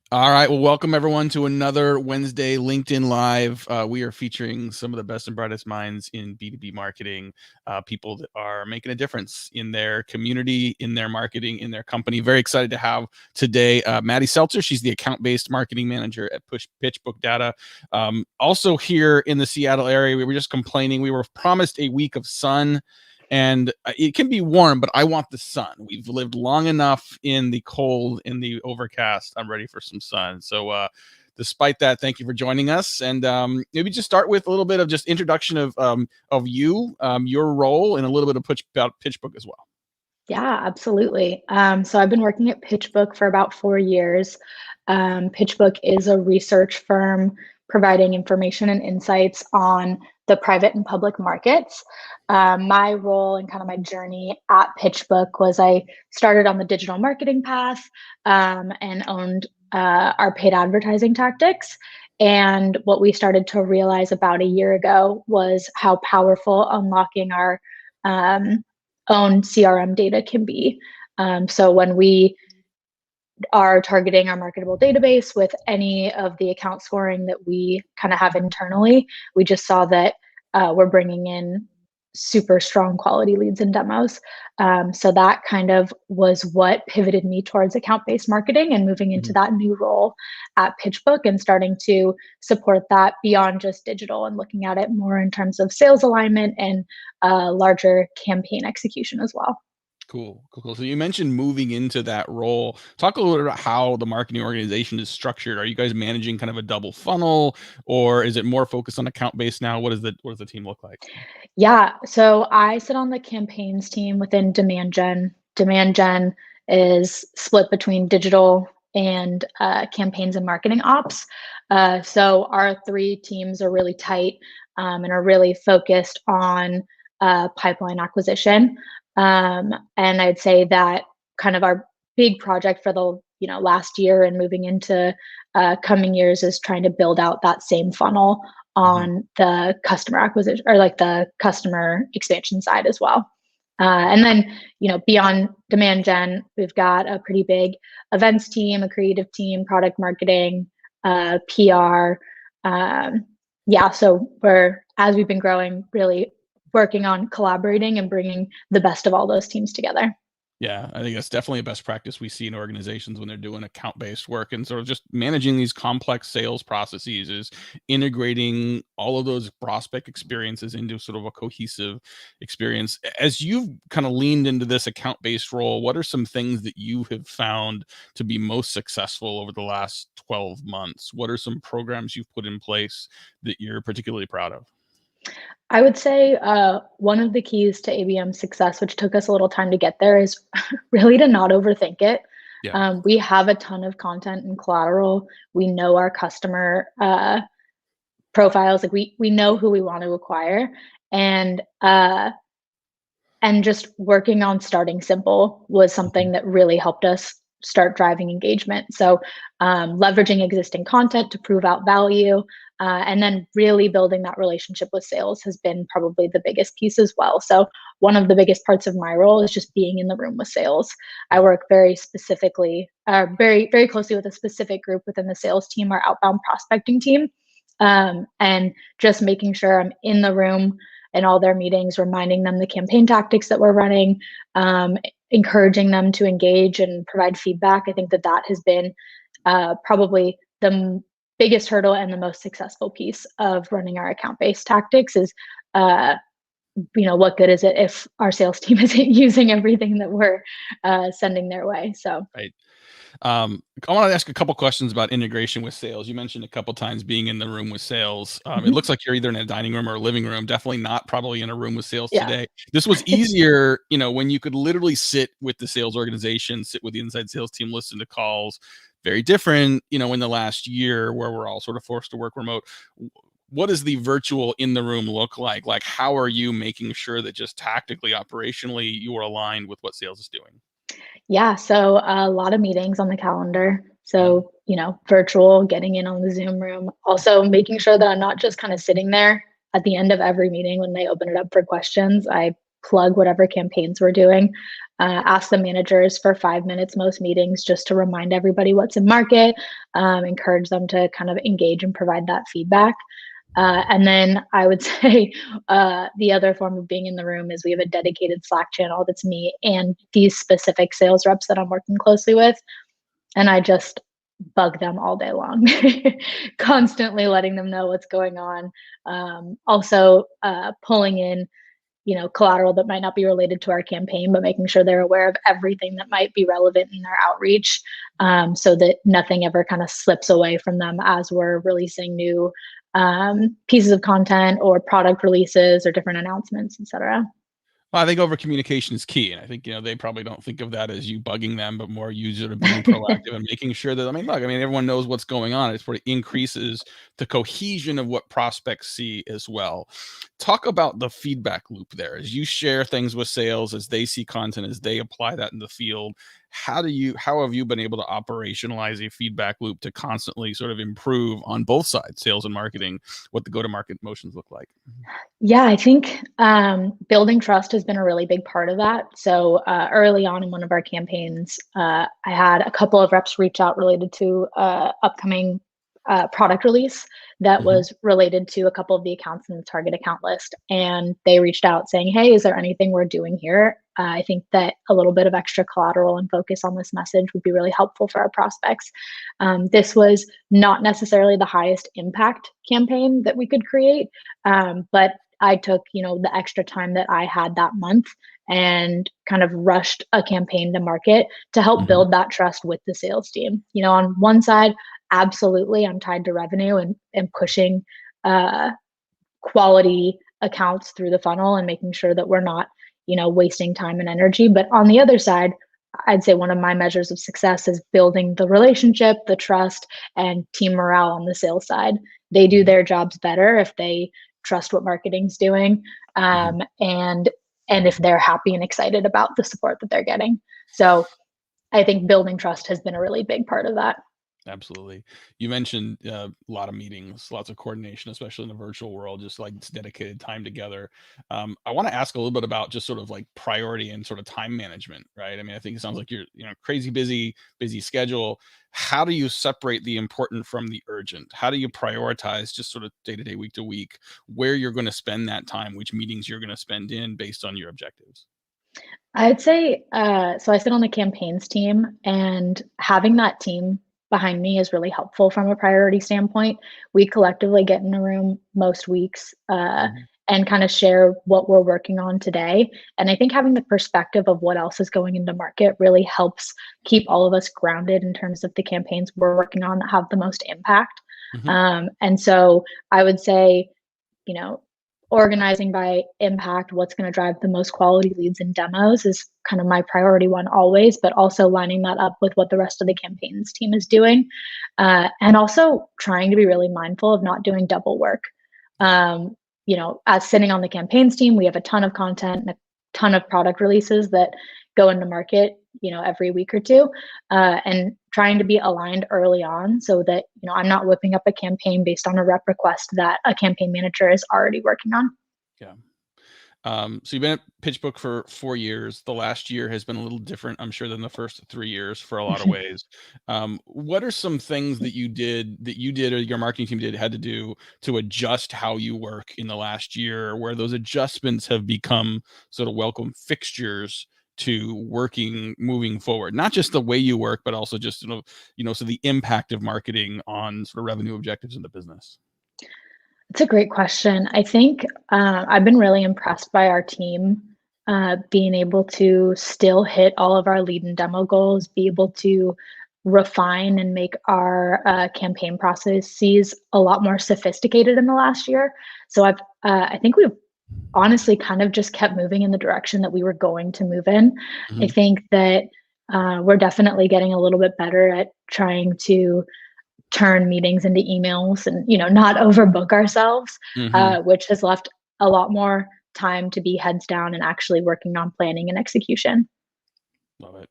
All right. Well, welcome everyone to another Wednesday LinkedIn Live. We are featuring some of the best and brightest minds in B2B marketing, people that are making a difference in their community, in their marketing, in their company. Very excited to have today Maddy Seltzer. She's the account-based marketing manager at PitchBook Data. Also here in the Seattle area, we were just complaining. We were promised a week of sun. And it can be warm, but I want the sun. We've lived long enough in the cold, in the overcast. I'm ready for some sun. So despite that, thank you for joining us. And maybe just start with a little bit of just introduction of you, your role, and a little bit of about PitchBook as well. Yeah, absolutely. So I've been working at PitchBook for about 4 years. PitchBook is a research firm providing information and insights on the private and public markets. My role and kind of my journey at PitchBook was I started on the digital marketing path and owned our paid advertising tactics. And what we started to realize about a year ago was how powerful unlocking our own CRM data can be. So when we are targeting our marketable database with any of the account scoring that we kind of have internally, we just saw that we're bringing in super strong quality leads and demos. So that kind of was what pivoted me towards account-based marketing and moving into that new role at PitchBook and starting to support that beyond just digital and looking at it more in terms of sales alignment and larger campaign execution as well. Cool. So you mentioned moving into that role. Talk a little bit about how the marketing organization is structured. Are you guys managing kind of a double funnel, or is it more focused on account based now? What does the team look like? Yeah, so I sit on the campaigns team within Demand Gen. Demand Gen is split between digital and campaigns and marketing ops. So our three teams are really tight and are really focused on pipeline acquisition. And I'd say that kind of our big project for the last year and moving into coming years is trying to build out that same funnel on the customer acquisition or like the customer expansion side as well. And then, beyond demand gen, we've got a pretty big events team, a creative team, product marketing, PR. Yeah, so as we've been growing, really working on collaborating and bringing the best of all those teams together. Yeah, I think that's definitely a best practice we see in organizations when they're doing account-based work and sort of just managing these complex sales processes is integrating all of those prospect experiences into sort of a cohesive experience. As you've kind of leaned into this account-based role, what are some things that you have found to be most successful over the last 12 months? What are some programs you've put in place that you're particularly proud of? I would say one of the keys to ABM success, which took us a little time to get there, is really to not overthink it. Yeah. We have a ton of content and collateral. We know our customer profiles. Like we know who we want to acquire, and just working on starting simple was something that really helped us start driving engagement. So leveraging existing content to prove out value, and then really building that relationship with sales has been probably the biggest piece as well. So one of the biggest parts of my role is just being in the room with sales. I work very specifically, very, very closely with a specific group within the sales team, our outbound prospecting team, and just making sure I'm in the room in all their meetings, reminding them the campaign tactics that we're running, encouraging them to engage and provide feedback. I think that has been probably the biggest hurdle and the most successful piece of running our account-based tactics is, what good is it if our sales team isn't using everything that we're sending their way? So. Right. I want to ask a couple questions about integration with sales. You mentioned a couple times being in the room with sales. It looks like you're either in a dining room or a living room. Definitely not probably in a room with sales Yeah. today. This was easier, when you could literally sit with the sales organization, sit with the inside sales team, listen to calls. Very different, in the last year where we're all sort of forced to work remote. What does the virtual in the room look like? Like, how are you making sure that just tactically, operationally, you are aligned with what sales is doing? Yeah, so a lot of meetings on the calendar. So, virtual, getting in on the Zoom room. Also making sure that I'm not just kind of sitting there at the end of every meeting when they open it up for questions. I plug whatever campaigns we're doing. Ask the managers for 5 minutes most meetings just to remind everybody what's in market, encourage them to kind of engage and provide that feedback. And then I would say the other form of being in the room is we have a dedicated Slack channel that's me and these specific sales reps that I'm working closely with. And I just bug them all day long, constantly letting them know what's going on. Also, pulling in collateral that might not be related to our campaign, but making sure they're aware of everything that might be relevant in their outreach, so that nothing ever kind of slips away from them as we're releasing new pieces of content or product releases or different announcements, etc. Well, I think over communication is key, and I think they probably don't think of that as you bugging them, but more you sort of being proactive and making sure that look, everyone knows what's going on. It sort of increases the cohesion of what prospects see as well. Talk about the feedback loop there as you share things with sales, as they see content, as they apply that in the field. How have you been able to operationalize a feedback loop to constantly sort of improve on both sides, sales and marketing, what the go-to-market motions look like? Yeah, I think building trust has been a really big part of that. So early on in one of our campaigns, I had a couple of reps reach out related to upcoming product release that Mhm. was related to a couple of the accounts in the target account list. And they reached out saying, hey, is there anything we're doing here? I think that a little bit of extra collateral and focus on this message would be really helpful for our prospects. This was not necessarily the highest impact campaign that we could create, but I took, the extra time that I had that month and kind of rushed a campaign to market to help Mhm. build that trust with the sales team. On one side, absolutely, I'm tied to revenue and pushing quality accounts through the funnel and making sure that we're not, wasting time and energy. But on the other side, I'd say one of my measures of success is building the relationship, the trust, and team morale on the sales side. They do Mhm. their jobs better if they trust what marketing's doing, Mhm. and if they're happy and excited about the support that they're getting. So I think building trust has been a really big part of that. Absolutely. You mentioned a lot of meetings, lots of coordination, especially in the virtual world, just like it's dedicated time together. I want to ask a little bit about just sort of like priority and sort of time management, right? I think it sounds like you're, crazy busy schedule. How do you separate the important from the urgent? How do you prioritize just sort of day to day, week to week, where you're going to spend that time, which meetings you're going to spend in based on your objectives? I'd say, so I sit on the campaigns team, and having that team behind me is really helpful from a priority standpoint. We collectively get in a room most weeks, Mhm. and kind of share what we're working on today. And I think having the perspective of what else is going into market really helps keep all of us grounded in terms of the campaigns we're working on that have the most impact. Mhm. And so I would say, you know, organizing by impact, what's going to drive the most quality leads and demos is kind of my priority one always, but also lining that up with what the rest of the campaigns team is doing. And also trying to be really mindful of not doing double work. Yeah. As sitting on the campaigns team, we have a ton of content and a ton of product releases that go into market, every week or two, and trying to be aligned early on so that, I'm not whipping up a campaign based on a rep request that a campaign manager is already working on. Yeah. So you've been at PitchBook for 4 years. The last year has been a little different, I'm sure, than the first 3 years for a lot of ways. What are some things that you did or your marketing team had to do to adjust how you work in the last year, where those adjustments have become sort of welcome fixtures to working moving forward? Not just the way you work, but also just so the impact of marketing on sort of revenue objectives in the business. It's a great question. I think I've been really impressed by our team being able to still hit all of our lead and demo goals, be able to refine and make our campaign processes a lot more sophisticated in the last year. So I think we've honestly kind of just kept moving in the direction that we were going to move in. I Mhm. think that we're definitely getting a little bit better at trying to turn meetings into emails and not overbook ourselves, Mhm. which has left a lot more time to be heads down and actually working on planning and execution. Love it.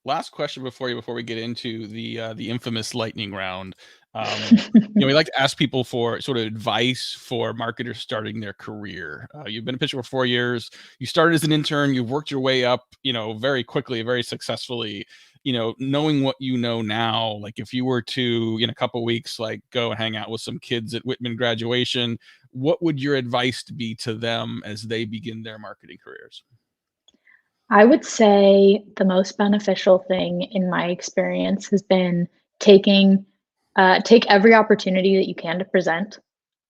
Last question before we get into the infamous lightning round. We like to ask people for sort of advice for marketers starting their career. You've been a pitcher for 4 years. You started as an intern. You've worked your way up, very quickly, very successfully. Knowing what you know now, like if you were to, in a couple of weeks, like go and hang out with some kids at Whitman graduation, what would your advice be to them as they begin their marketing careers? I would say the most beneficial thing in my experience has been take every opportunity that you can to present.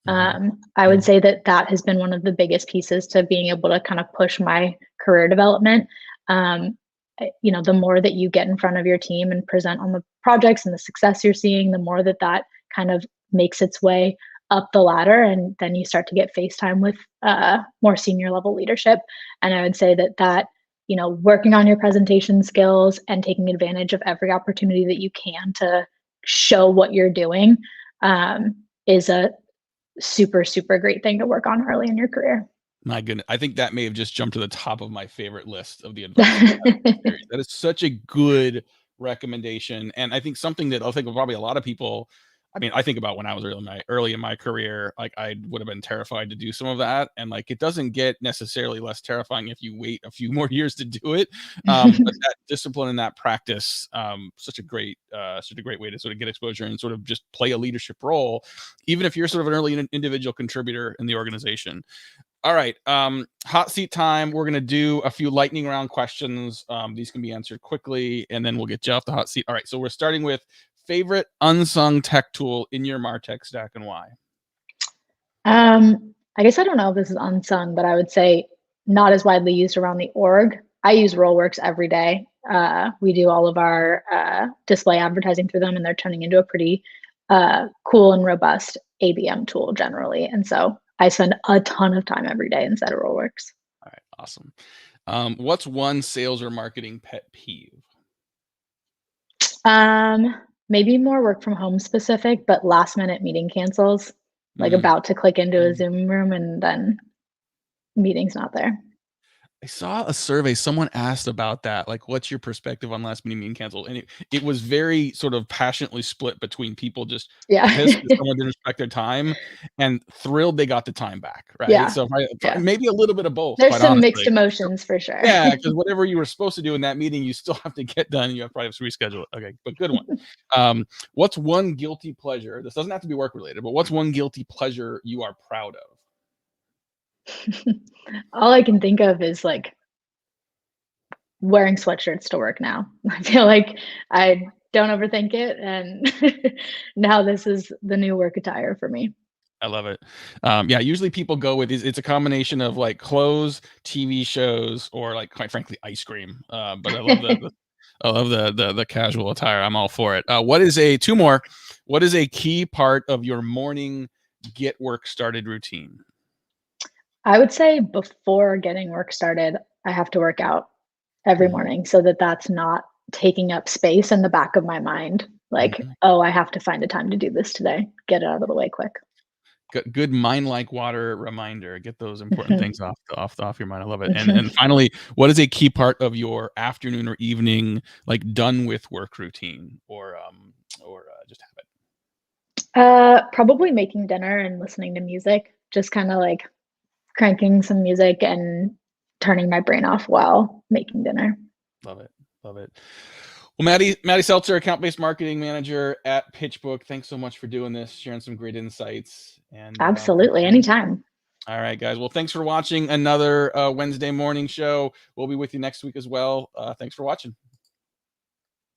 Mhm. I would Yeah. say that that has been one of the biggest pieces to being able to kind of push my career development. The more that you get in front of your team and present on the projects and the success you're seeing, the more that that kind of makes its way up the ladder, and then you start to get face time with more senior level leadership. And I would say that working on your presentation skills and taking advantage of every opportunity that you can to show what you're doing is a super, super great thing to work on early in your career. My goodness, I think that may have just jumped to the top of my favorite list of the advice you've had in this series. That is such a good recommendation, and I think something that I think probably a lot of people. I mean, I think about when I was early in my career, like I would have been terrified to do some of that, and like it doesn't get necessarily less terrifying if you wait a few more years to do it. But that discipline and that practice, such a great way to sort of get exposure and sort of just play a leadership role, even if you're sort of an early individual contributor in the organization. All right. Hot seat time. We're going to do a few lightning round questions. These can be answered quickly, and then we'll get you off the hot seat. All right. So we're starting with favorite unsung tech tool in your MarTech stack and why. I guess I don't know if this is unsung, but I would say not as widely used around the org. I use Rollworks every day. We do all of our display advertising through them, and they're turning into a pretty cool and robust ABM tool generally. And so I spend a ton of time every day inside of Rollworks. All right. Awesome. What's one sales or marketing pet peeve? Maybe more work from home specific, but last minute meeting cancels, like Mm, about to click into a mm. Zoom room and then meeting's not there. I saw a survey. Someone asked about that. Like, what's your perspective on last minute meeting canceled? And it was very sort of passionately split between people just Yeah. pissed that someone didn't respect their time and thrilled they got the time back. Right. Yeah. So Yeah. maybe a little bit of both, There's quite some mixed honestly. emotions for sure. Yeah, because whatever you were supposed to do in that meeting, you still have to get done. You probably have to reschedule it. Okay, but good one. What's one guilty pleasure? This doesn't have to be work related, but what's one guilty pleasure you are proud of? All I can think of is like wearing sweatshirts to work now. I feel like I don't overthink it, and now this is the new work attire for me. I love it. Yeah, usually people go with it's a combination of like clothes, TV shows, or like quite frankly, ice cream. But I love the casual attire. I'm all for it. What is two more? What is a key part of your morning get work started routine? I would say before getting work started, I have to work out every Mhm, morning so that that's not taking up space in the back of my mind. Like, mhm. oh, I have to find a time to do this today. Get it out of the way quick. Good mind like water reminder. Get those important things off your mind. I love it. And Mhm. finally, what is a key part of your afternoon or evening like done with work routine or just habit? Probably making dinner and listening to music, just kind of like cranking some music and turning my brain off while making dinner. Love it. Love it. Well, Maddy Seltzer, account-based marketing manager at PitchBook. Thanks so much for doing this, sharing some great insights. And thanks Absolutely, again. anytime. All right, guys. Well, thanks for watching another Wednesday morning show. We'll be with you next week as well. Thanks for watching.